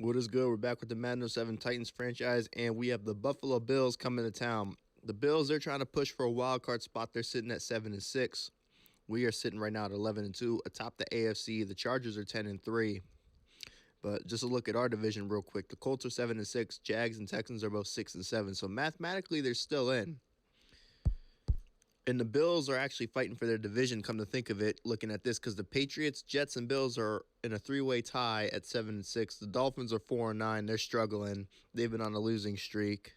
What is good? We're back with the Madden 07 Titans franchise, and we have the Buffalo Bills coming to town. The Bills, they're trying to push for a wild card spot. They're sitting at 7-6. We are sitting right now at 11-2 atop the AFC. The Chargers are 10-3. But just a look at our division real quick. The Colts are 7-6. Jags and Texans are both 6-7. So mathematically, they're still in. And the Bills are actually fighting for their division, come to think of it, looking at this, because the Patriots, Jets, and Bills are in a three-way tie at 7-6. The Dolphins are 4-9. They're struggling. They've been on a losing streak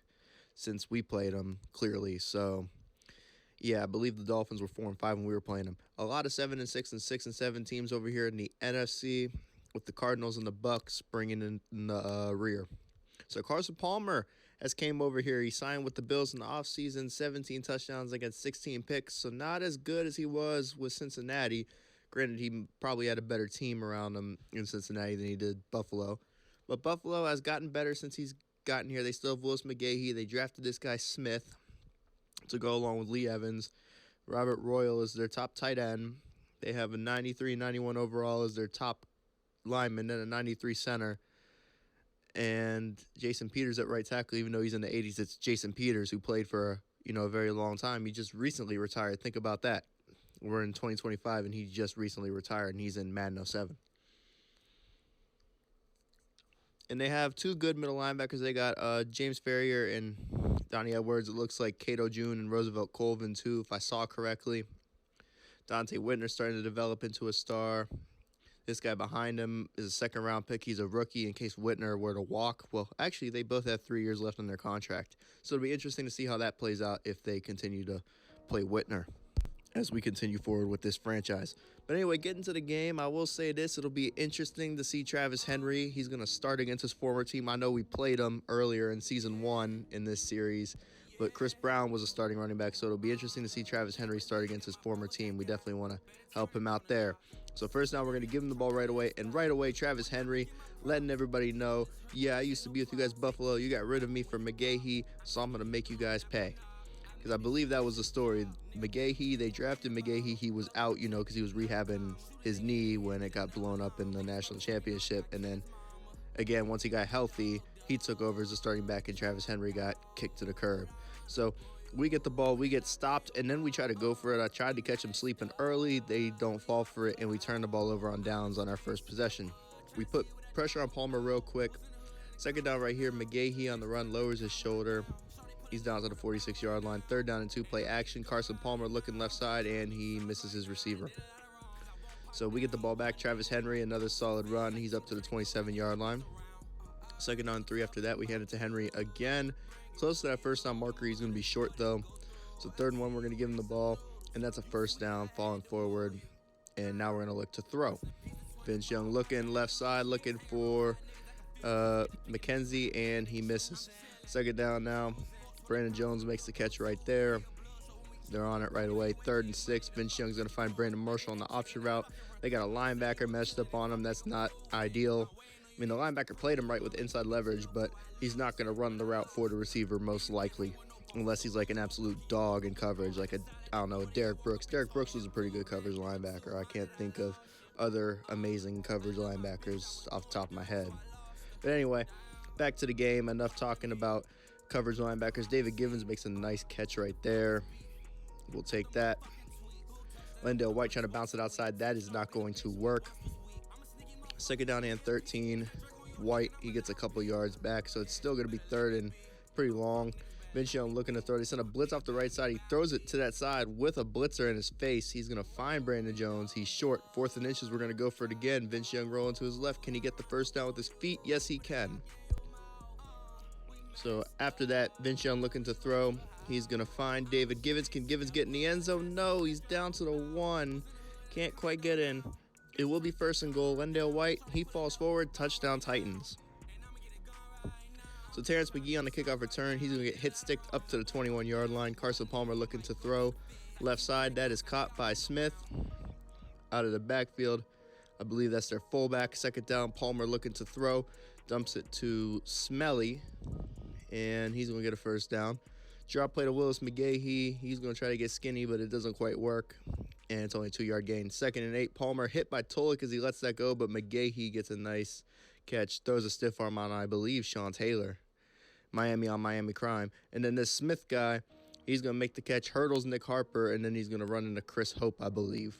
since we played them, clearly. So, yeah, I believe the Dolphins were 4-5 when we were playing them. A lot of 7-6 and 6-7 teams over here in the NFC, with the Cardinals and the Bucks bringing in the rear. So Carson Palmer has came over here. He signed with the Bills in the offseason, 17 touchdowns against 16 picks. So not as good as he was with Cincinnati. Granted, he probably had a better team around him in Cincinnati than he did Buffalo. But Buffalo has gotten better since he's gotten here. They still have Willis McGahee. They drafted this guy Smith to go along with Lee Evans. Robert Royal is their top tight end. They have a 93-91 overall as their top lineman and a 93 center. And Jason Peters at right tackle, even though he's in the 80s, it's Jason Peters, who played for a very long time. He just recently retired. Think about that. We're in 2025, and he just recently retired, and he's in Madden 07. And they have two good middle linebackers. They got James Ferrier and Donnie Edwards. It looks like Cato June and Roosevelt Colvin, too, if I saw correctly. Dante Whitner's starting to develop into a star. This guy behind him is a second-round pick. He's a rookie in case Whitner were to walk. Well, actually, they both have 3 years left on their contract. So it'll be interesting to see how that plays out if they continue to play Whitner as we continue forward with this franchise. But anyway, getting to the game, I will say this. It'll be interesting to see Travis Henry. He's going to start against his former team. I know we played him earlier in Season 1 in this series, but Chris Brown was a starting running back, so it'll be interesting to see Travis Henry start against his former team. We definitely want to help him out there. So first now we're going to give him the ball right away, and right away Travis Henry letting everybody know, yeah, I used to be with you guys, Buffalo. You got rid of me for McGahee, so I'm going to make you guys pay. Because I believe that was the story. McGahee, they drafted McGahee. He was out, because he was rehabbing his knee when it got blown up in the national championship. And then, again, once he got healthy, he took over as a starting back, and Travis Henry got kicked to the curb. So we get the ball, we get stopped, and then we try to go for it. I tried to catch him sleeping early. They don't fall for it, and we turn the ball over on downs on our first possession. We put pressure on Palmer real quick. Second down right here, McGahee on the run lowers his shoulder. He's down to the 46-yard line. Third down and 2, play action. Carson Palmer looking left side, and he misses his receiver. So we get the ball back. Travis Henry, another solid run. He's up to the 27-yard line. Second down and 3 after that. We hand it to Henry again. Close to that first down marker. He's going to be short, though. So third and 1, we're going to give him the ball, and that's a first down, falling forward. And now we're going to look to throw. Vince Young looking left side, looking for McKenzie, and he misses. Second down now. Brandon Jones makes the catch right there. They're on it right away. Third and 6. Vince Young's going to find Brandon Marshall on the option route. They got a linebacker messed up on him. That's not ideal. I mean, the linebacker played him right with inside leverage, but he's not going to run the route for the receiver most likely, unless he's like an absolute dog in coverage, like a Derek Brooks. Derek Brooks was a pretty good coverage linebacker. I can't think of other amazing coverage linebackers off the top of my head. But anyway, back to the game. Enough talking about coverage linebackers. David Givens makes a nice catch right there. We'll take that. Lendale White trying to bounce it outside. That is not going to work. Second down and 13. White, he gets a couple yards back, so it's still going to be third and pretty long. Vince Young looking to throw. They send a blitz off the right side. He throws it to that side with a blitzer in his face. He's going to find Brandon Jones. He's short. Fourth and inches. We're going to go for it again. Vince Young rolling to his left. Can he get the first down with his feet? Yes, he can. So after that, Vince Young looking to throw. He's going to find David Givens. Can Givens get in the end zone? No, he's down to the 1. Can't quite get in. It will be first and goal. Lendale White, he falls forward. Touchdown, Titans. So Terrence McGee on the kickoff return. He's going to get hit sticked up to the 21-yard line. Carson Palmer looking to throw. Left side, that is caught by Smith. Out of the backfield. I believe that's their fullback. Second down, Palmer looking to throw. Dumps it to Smelly. And he's going to get a first down. Drop play to Willis McGahee. He's going to try to get skinny, but it doesn't quite work. And it's only a 2-yard gain. Second and 8. Palmer hit by Tolik as he lets that go, but McGahee gets a nice catch, throws a stiff arm on, I believe, Sean Taylor. Miami on Miami crime. And then this Smith guy, he's going to make the catch, hurdles Nick Harper, and then he's going to run into Chris Hope, I believe.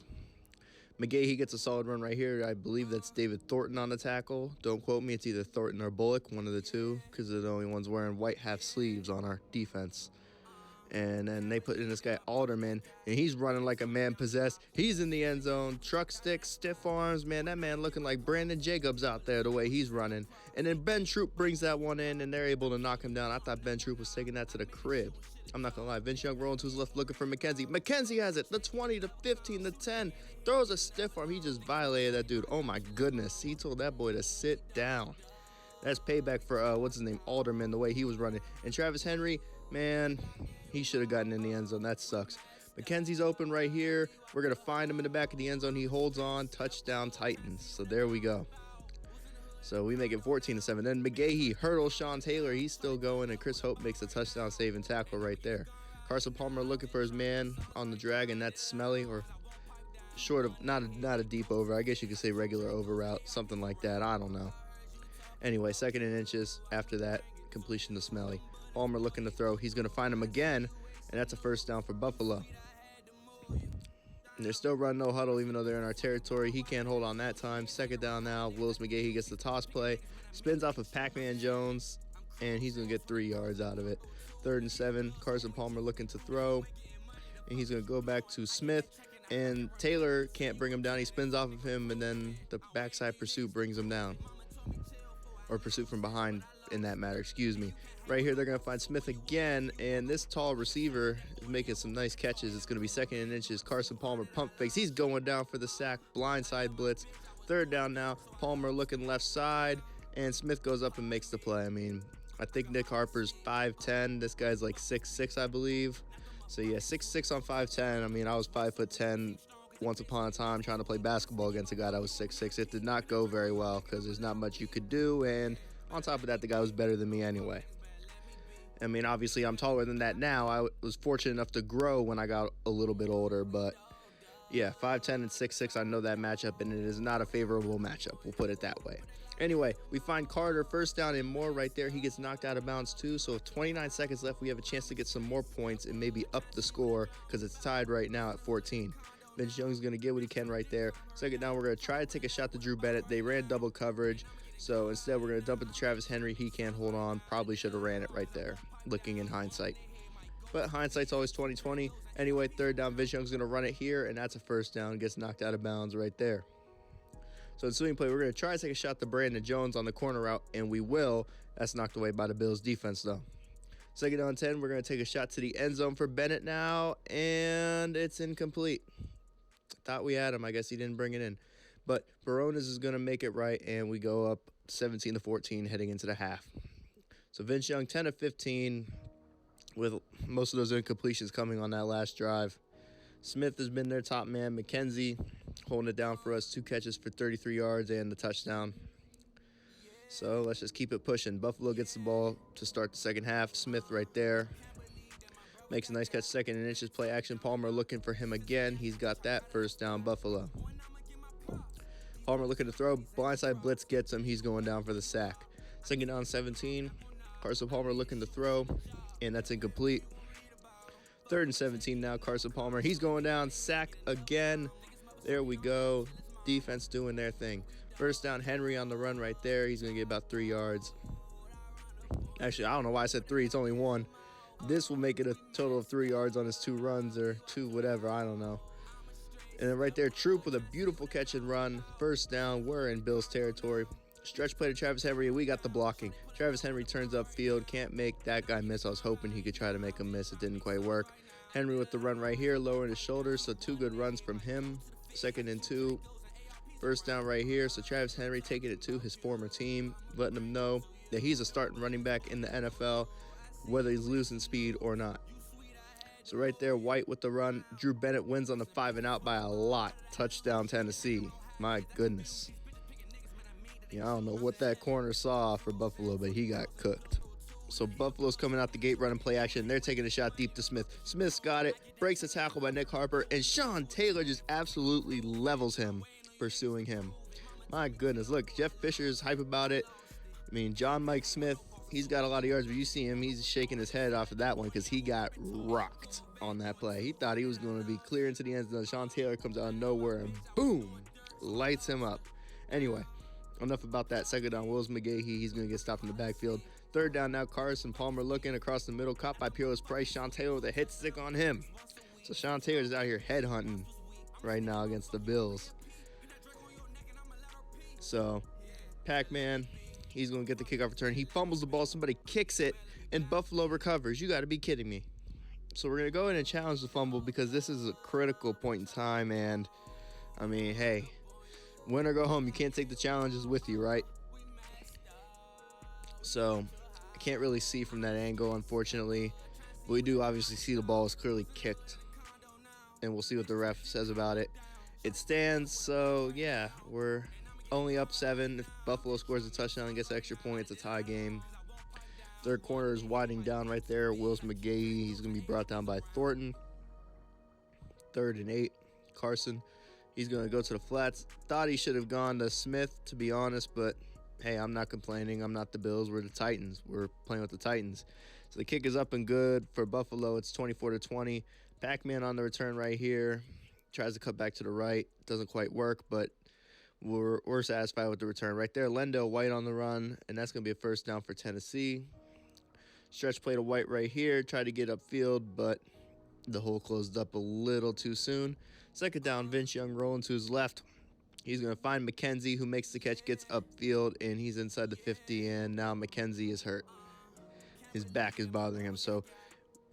McGahee, he gets a solid run right here. I believe that's David Thornton on the tackle. Don't quote me. It's either Thornton or Bullock, one of the two, because they're the only ones wearing white half sleeves on our defense. And then they put in this guy Alderman, and he's running like a man possessed. He's in the end zone, truck stick, stiff arms, man. That man looking like Brandon Jacobs out there the way he's running. And then Ben Troop brings that one in, and they're able to knock him down. I thought Ben Troop was taking that to the crib. I'm not gonna lie. Vince Young rolling to his left, looking for McKenzie. McKenzie has it. The 20, the 15, the 10. Throws a stiff arm. He just violated that dude. Oh my goodness. He told that boy to sit down. That's payback for what's his name, Alderman, the way he was running. And Travis Henry, man, he should have gotten in the end zone. That sucks. McKenzie's open right here. We're going to find him in the back of the end zone. He holds on. Touchdown, Titans. So there we go. So we make it 14-7. Then McGahee hurdles Sean Taylor. He's still going, and Chris Hope makes a touchdown saving tackle right there. Carson Palmer looking for his man on the drag, and that's Smelly, or short of, not a deep over. I guess you could say regular over route, something like that. I don't know. Anyway, 2nd and inches. After that, completion to Smelly. Palmer looking to throw. He's going to find him again, and that's a first down for Buffalo. And they're still running no huddle, even though they're in our territory. He can't hold on that time. 2nd down now. Willis McGahee gets the toss play. Spins off of Pac-Man Jones, and he's going to get 3 yards out of it. 3rd and 7. Carson Palmer looking to throw, and he's going to go back to Smith. And Taylor can't bring him down. He spins off of him, and then the backside pursuit brings him down. Or pursuit from behind, in that matter, excuse me. Right here, they're going to find Smith again, and this tall receiver is making some nice catches. It's going to be 2nd and inches. Carson Palmer pump fakes. He's going down for the sack. Blindside blitz. 3rd down now. Palmer looking left side, and Smith goes up and makes the play. I mean, I think Nick Harper's 5'10". This guy's like 6'6", I believe. So, yeah, 6'6" on 5'10". I mean, I was 5'10" once upon a time trying to play basketball against a guy that was 6'6". It did not go very well because there's not much you could do, and on top of that, the guy was better than me anyway. I mean, obviously, I'm taller than that now. I was fortunate enough to grow when I got a little bit older, but yeah, 5'10" and 6'6", I know that matchup, and it is not a favorable matchup. We'll put it that way. Anyway, we find Carter, first down and more right there. He gets knocked out of bounds too, so with 29 seconds left, we have a chance to get some more points and maybe up the score because it's tied right now at 14. Vince Young's going to get what he can right there. 2nd down, we're going to try to take a shot to Drew Bennett. They ran double coverage, so instead we're going to dump it to Travis Henry. He can't hold on. Probably should have ran it right there, looking in hindsight. But hindsight's always 20/20. Anyway, 3rd down, Vince Young's going to run it here, and that's a first down. Gets knocked out of bounds right there. So ensuing play, we're going to try to take a shot to Brandon Jones on the corner route, and we will. That's knocked away by the Bills' defense, though. 2nd down 10, we're going to take a shot to the end zone for Bennett now, and it's incomplete. Thought we had him. I guess he didn't bring it in. But Barones is going to make it right, and we go up 17-14 heading into the half. So Vince Young, 10 of 15, with most of those incompletions coming on that last drive. Smith has been their top man. McKenzie holding it down for us. 2 catches for 33 yards and the touchdown. So let's just keep it pushing. Buffalo gets the ball to start the second half. Smith right there. Makes a nice catch, 2nd and inches, play action. Palmer looking for him again. He's got that first down, Buffalo. Palmer looking to throw. Blindside blitz gets him. He's going down for the sack. 2nd down 17. Carson Palmer looking to throw, and that's incomplete. 3rd and 17 now. Carson Palmer. He's going down. Sack again. There we go. Defense doing their thing. First down, Henry on the run right there. He's going to get about 3 yards. Actually, I don't know why I said 3. It's only 1. This will make it a total of 3 yards on his 2 runs, or 2 whatever, I don't know. And then right there, Troop with a beautiful catch and run. First down, we're in Bills territory. Stretch play to Travis Henry, and we got the blocking. Travis Henry turns upfield, can't make that guy miss. I was hoping he could try to make him miss. It didn't quite work. Henry with the run right here, lowering his shoulders, so 2 good runs from him. 2nd and 2. First down right here, so Travis Henry taking it to his former team, letting him know that he's a starting running back in the NFL, whether he's losing speed or not. So right there, White with the run. Drew Bennett wins on the 5 and out by a lot. Touchdown, Tennessee. My goodness. Yeah, I don't know what that corner saw for Buffalo, but he got cooked. So Buffalo's coming out the gate running play action. They're taking a shot deep to Smith. Smith's got it. Breaks a tackle by Nick Harper. And Sean Taylor just absolutely levels him, pursuing him. My goodness, look, Jeff Fisher's hype about it. I mean, John Mike Smith, he's got a lot of yards, but you see him, he's shaking his head off of that one because he got rocked on that play. He thought he was going to be clear into the end zone. Sean Taylor comes out of nowhere and boom, lights him up. Anyway, enough about that. Second down, Willis McGahee, he's going to get stopped in the backfield. Third down now, Carson Palmer looking across the middle, caught by Peerless Price. Sean Taylor with a hit stick on him. So Sean Taylor's out here headhunting right now against the Bills. So Pac-Man, he's going to get the kickoff return. He fumbles the ball. Somebody kicks it, and Buffalo recovers. You got to be kidding me. So we're going to go in and challenge the fumble because this is a critical point in time. And, I mean, hey, win or go home. You can't take the challenges with you, right? So I can't really see from that angle, unfortunately. But we do obviously see the ball is clearly kicked. And we'll see what the ref says about it. It stands, so, yeah, we're only up 7. If Buffalo scores a touchdown and gets an extra point, it's a tie game. Third corner is widening down right there. Willis McGahee, he's going to be brought down by Thornton. 3rd and 8. Carson, he's going to go to the flats. Thought he should have gone to Smith, to be honest, but hey, I'm not complaining. I'm not the Bills. We're the Titans. We're playing with the Titans. So the kick is up and good for Buffalo. It's 24-20. Pac-Man on the return right here. Tries to cut back to the right. Doesn't quite work, but we're satisfied with the return. Right there, Lendell White on the run, and that's going to be a first down for Tennessee. Stretch play to White right here. Tried to get upfield, but the hole closed up a little too soon. Second down, Vince Young rolling to his left. He's going to find McKenzie, who makes the catch, gets upfield, and he's inside the 50, and now McKenzie is hurt. His back is bothering him, so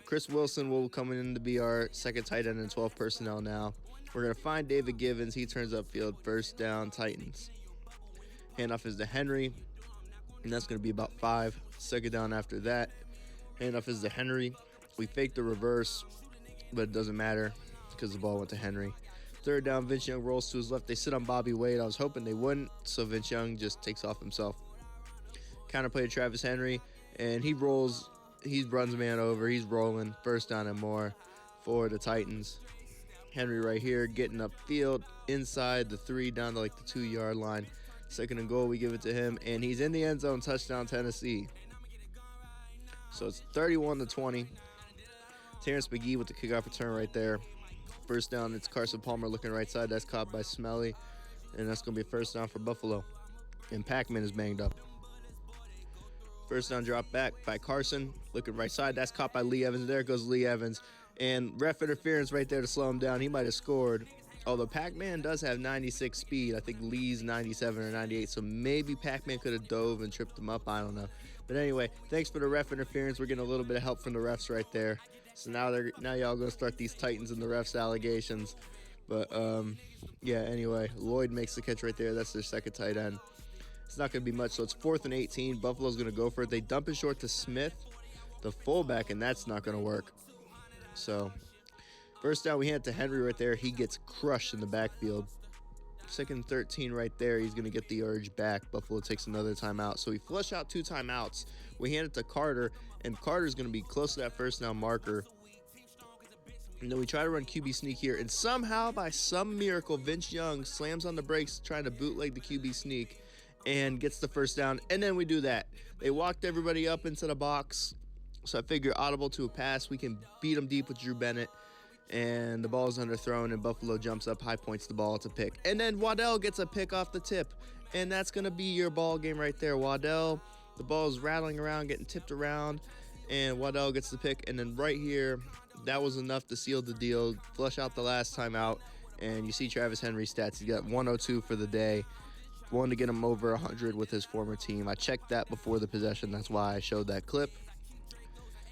Chris Wilson will come in to be our second tight end and 12 personnel now. We're going to find David Givens. He turns upfield. First down, Titans. Handoff is to Henry, and that's going to be about 5. Second down after that. Handoff is to Henry. We faked the reverse, but it doesn't matter because the ball went to Henry. Third down, Vince Young rolls to his left. They sit on Bobby Wade. I was hoping they wouldn't, so Vince Young just takes off himself. Counterplay to Travis Henry, and he rolls. He runs man over. He's rolling. First down and more for the Titans. Henry right here getting upfield inside the 3 down to like the 2-yard line. Second and goal, we give it to him, and he's in the end zone. Touchdown, Tennessee. So it's 31-20. Terrence McGee with the kickoff return right there. First down, it's Carson Palmer looking right side. That's caught by Smelly, and that's going to be a first down for Buffalo. And Pac-Man is banged up. First down drop back by Carson. Looking right side. That's caught by Lee Evans. There goes Lee Evans. And ref interference right there to slow him down. He might have scored. Although Pac-Man does have 96 speed. I think Lee's 97 or 98. So maybe Pac-Man could have dove and tripped him up. I don't know. But anyway, thanks for the ref interference. We're getting a little bit of help from the refs right there. So now y'all going to start these Titans and the refs allegations. But, yeah, anyway, Lloyd makes the catch right there. That's their second tight end. It's not going to be much, so it's 4th and 18. Buffalo's going to go for it. They dump it short to Smith, the fullback, and that's not going to work. So, first down, we hand it to Henry right there. He gets crushed in the backfield. Second and 13 right there. He's going to get the urge back. Buffalo takes another timeout. So we flush out 2 timeouts. We hand it to Carter, and Carter's going to be close to that first down marker. And then we try to run QB sneak here, and somehow, by some miracle, Vince Young slams on the brakes trying to bootleg the QB sneak and gets the first down, and then we do that. They walked everybody up into the box, so I figure audible to a pass. We can beat them deep with Drew Bennett, and the ball is underthrown, and Buffalo jumps up, high points the ball. It's a pick. And then Waddell gets a pick off the tip, and that's going to be your ball game right there. Waddell, the ball is rattling around, getting tipped around, and Waddell gets the pick. And then right here, that was enough to seal the deal, flush out the last time out, and you see Travis Henry's stats. He got 102 for the day. Wanted to get him over 100 with his former team. I checked that before the possession. That's why I showed that clip.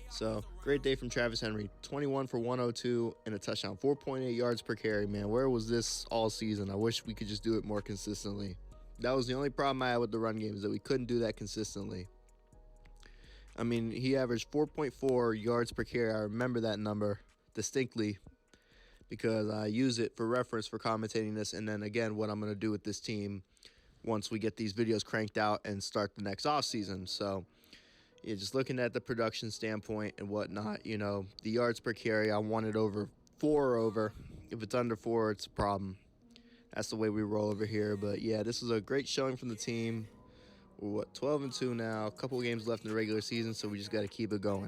So, great day from Travis Henry. 21 for 102 and a touchdown. 4.8 yards per carry, man. Where was this all season? I wish we could just do it more consistently. That was the only problem I had with the run game, is that we couldn't do that consistently. I mean, he averaged 4.4 yards per carry. I remember that number distinctly because I use it for reference for commentating this, and then, again, what I'm going to do with this team once we get these videos cranked out and start the next off season. So, yeah, just looking at the production standpoint and whatnot, you know, the yards per carry, I want it over 4 or over. If it's under 4, it's a problem. That's the way we roll over here. But yeah, this is a great showing from the team. We're 12-2 now. A couple games left in the regular season, so we just got to keep it going.